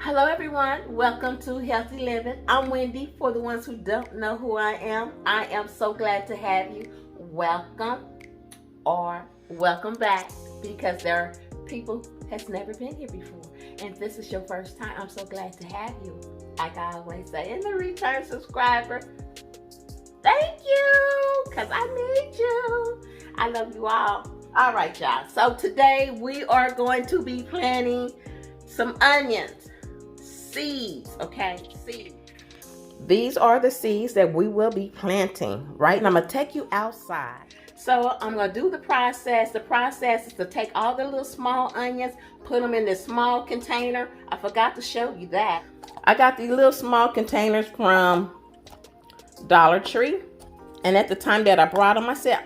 Hello everyone, welcome to Healthy Living. I'm Wendy. For the ones who don't know who I am so glad to have you. Welcome or welcome back, because there are people has never been here before. And if this is your first time, I'm so glad to have you. Like I always say, and the return subscriber, thank you, because I need you. I love you all. All right, y'all. So today we are going to be planting some onions. Seeds, okay? Seeds. These are the seeds that we will be planting, right? And I'm going to take you outside. So I'm going to do the process. The process is to take all the little small onions, put them in this small container. I forgot to show you that. I got these little small containers from Dollar Tree. And at the time that I brought them, I said,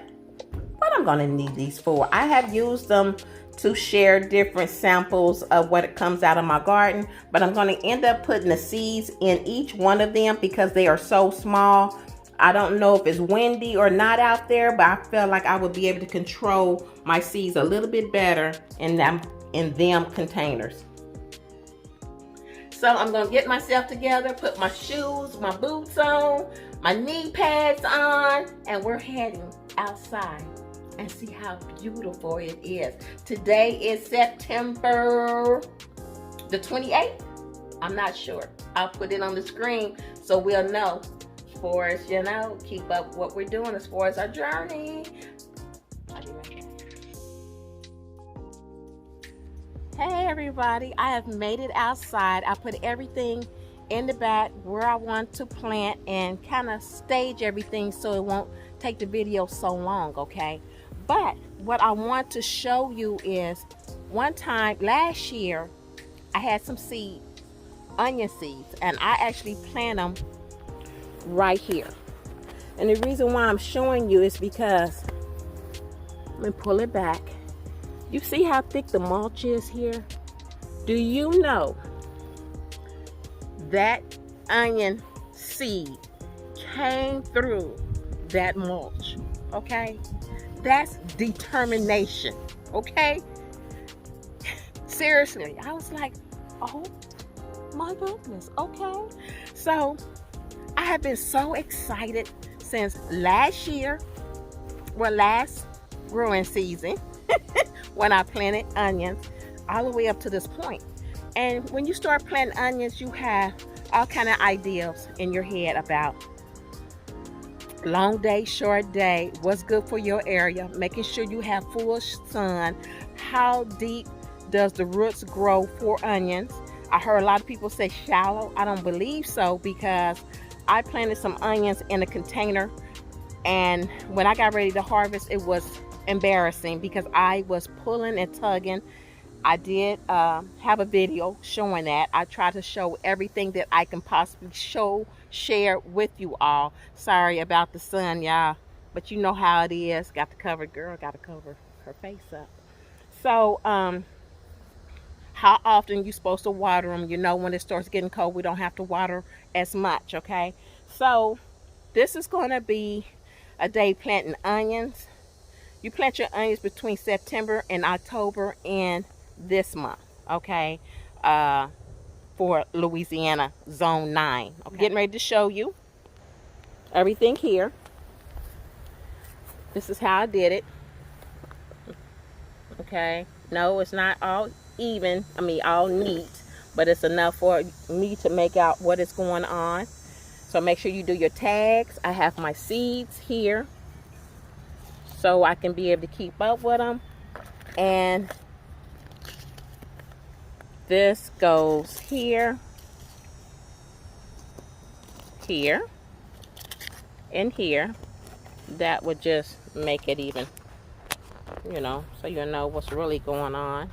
what I'm going to need these for? I have used them to share different samples of what comes out of my garden, but I'm going to end up putting the seeds in each one of them because they are so small. I don't know if it's windy or not out there, but I felt like I would be able to control my seeds a little bit better in them containers. So I'm going to get myself together, put my shoes, my boots on, my knee pads on, and we're heading outside and see how beautiful it is. Today is September the 28th. I'm not sure. I'll put it on the screen so we'll know, as far as, you know, keep up what we're doing as far as our journey. I'll be right back. Hey everybody, I have made it outside. I put everything in the back where I want to plant and kind of stage everything so it won't take the video so long, okay? But what I want to show you is, one time last year I had some seeds, onion seeds, and I actually planted them right here. And the reason why I'm showing you is because, let me pull it back. You see how thick the mulch is here? Do you know that onion seed came through that mulch? Okay? That's determination, okay? Seriously, I was like, oh my goodness, okay? So I have been so excited since last year, well, last growing season, when I planted onions, all the way up to this point. And when you start planting onions, you have all kind of ideas in your head about long day, short day, what's good for your area, making sure you have full sun, how deep does the roots grow for onions. I heard a lot of people say shallow. I don't believe so, because I planted some onions in a container, and when I got ready to harvest, it was embarrassing because I was pulling and tugging. I did have a video showing that. I try to show everything that I can possibly share with you all. Sorry about the sun, y'all, but you know how it is. Got to cover, girl, got to cover her face up. So how often you supposed to water them? You know, when it starts getting cold, we don't have to water as much, okay? So this is going to be a day planting onions. You plant your onions between September and October in this month, okay? For Louisiana zone 9. Okay. Getting ready to show you everything here. This is how I did it. Okay, no, it's not all even, I mean all neat, but it's enough for me to make out what is going on. So make sure you do your tags. I have my seeds here so I can be able to keep up with them. And this goes here, here, and here. That would just make it even, you know, so you know what's really going on.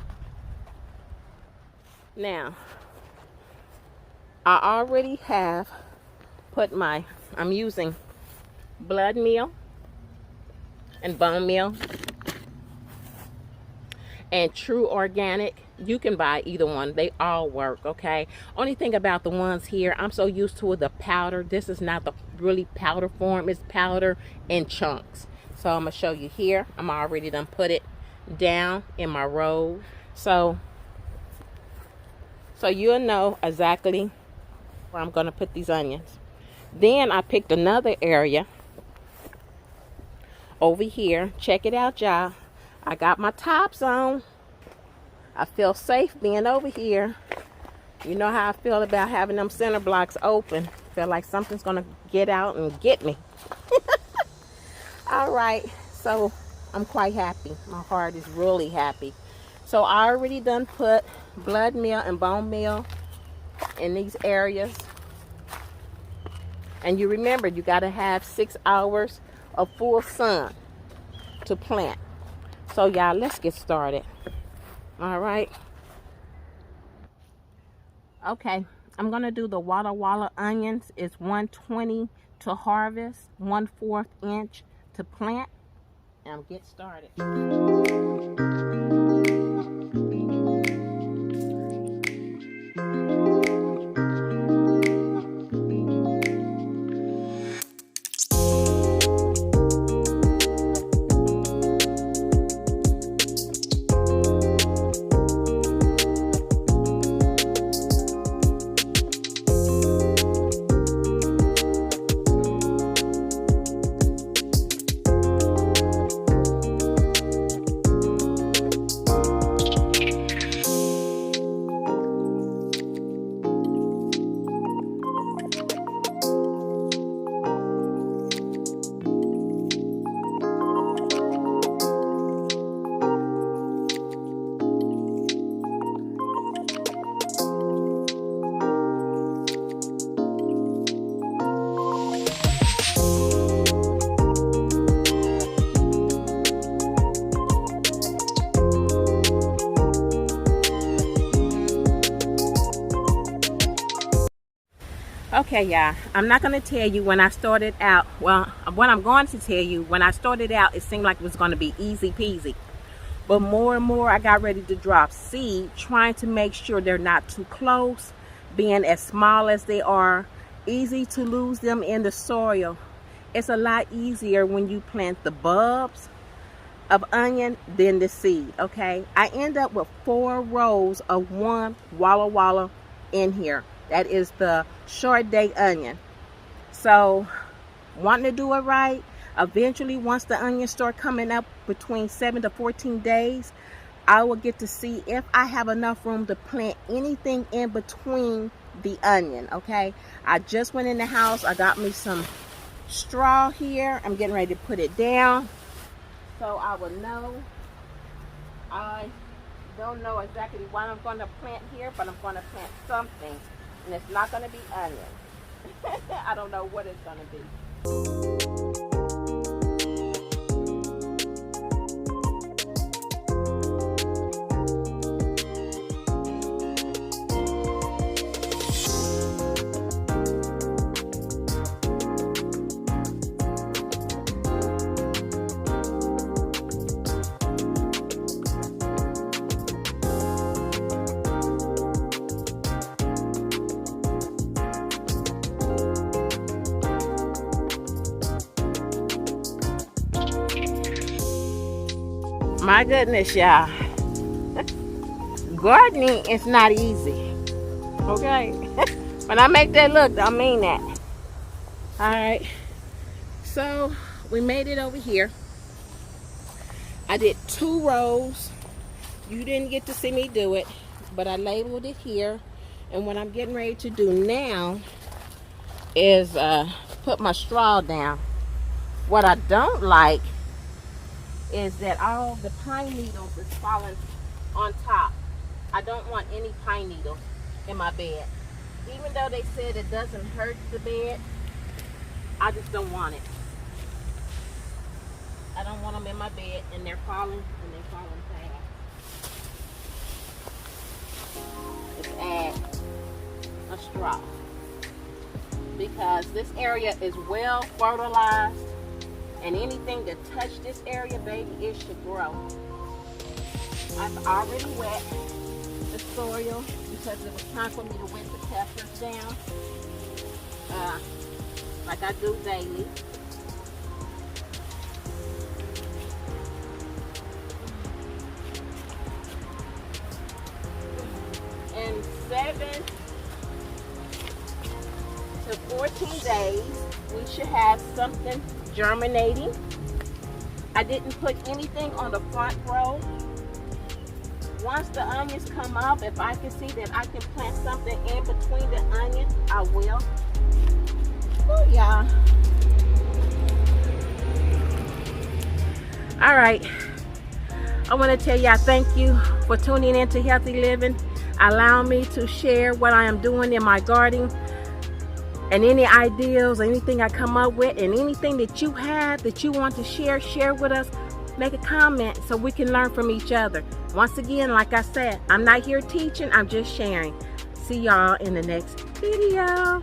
Now, I already have put I'm using blood meal and bone meal and True Organic. You can buy either one, they all work, okay? Only thing about the ones here, I'm so used to the powder. This is not the really powder form, it's powder in chunks. So I'm gonna show you here. I'm already done put it down in my roll. So So you'll know exactly where I'm going to put these onions. Then I picked another area over here. Check it out, y'all. I got my tops on. I feel safe being over here. You know how I feel about having them center blocks open. Feel like something's going to get out and get me. All right. So I'm quite happy. My heart is really happy. So I already done put blood meal and bone meal in these areas. And you remember, you got to have 6 hours of full sun to plant. So y'all, let's get started. All right. Okay, I'm going to do the Walla Walla onions. It's 120 to harvest, 1/4 inch to plant. And get started. Okay, y'all, I'm not going to tell you when I started out. Well, what I'm going to tell you, when I started out, it seemed like it was going to be easy peasy. But more and more, I got ready to drop seed, trying to make sure they're not too close, being as small as they are, easy to lose them in the soil. It's a lot easier when you plant the bulbs of onion than the seed, okay? I end up with 4 rows of one Walla Walla in here. That is the short day onion. So, wanting to do it right, eventually once the onions start coming up between 7 to 14 days, I will get to see if I have enough room to plant anything in between the onion, okay? I just went in the house. I got me some straw here. I'm getting ready to put it down so I will know. I don't know exactly what I'm going to plant here, but I'm going to plant something. And it's not going to be onion. I don't know what it's going to be. My goodness, y'all. Gardening is not easy. Okay? When I make that look, I mean that. Alright. So, we made it over here. I did 2 rows. You didn't get to see me do it, but I labeled it here. And what I'm getting ready to do now is put my straw down. What I don't like is that all the pine needles is falling on top. I don't want any pine needles in my bed. Even though they said it doesn't hurt the bed, I just don't want it. I don't want them in my bed, and they're falling, and they're falling fast. Let's add a straw, because this area is well fertilized. And anything that touch this area, baby, it should grow. I've already wet the soil because it was time for me to wet the peppers down, like I do daily. And set to 14 days, we should have something germinating. I didn't put anything on the front row. Once the onions come up, if I can see that I can plant something in between the onion, I will. Oh yeah. All right. I want to tell you, I thank you for tuning in to Healthy Living. Allow me to share what I am doing in my garden, and any ideas, anything I come up with, and anything that you have that you want to share with us. Make a comment so we can learn from each other. Once again, like I said, I'm not here teaching, I'm just sharing. See y'all in the next video.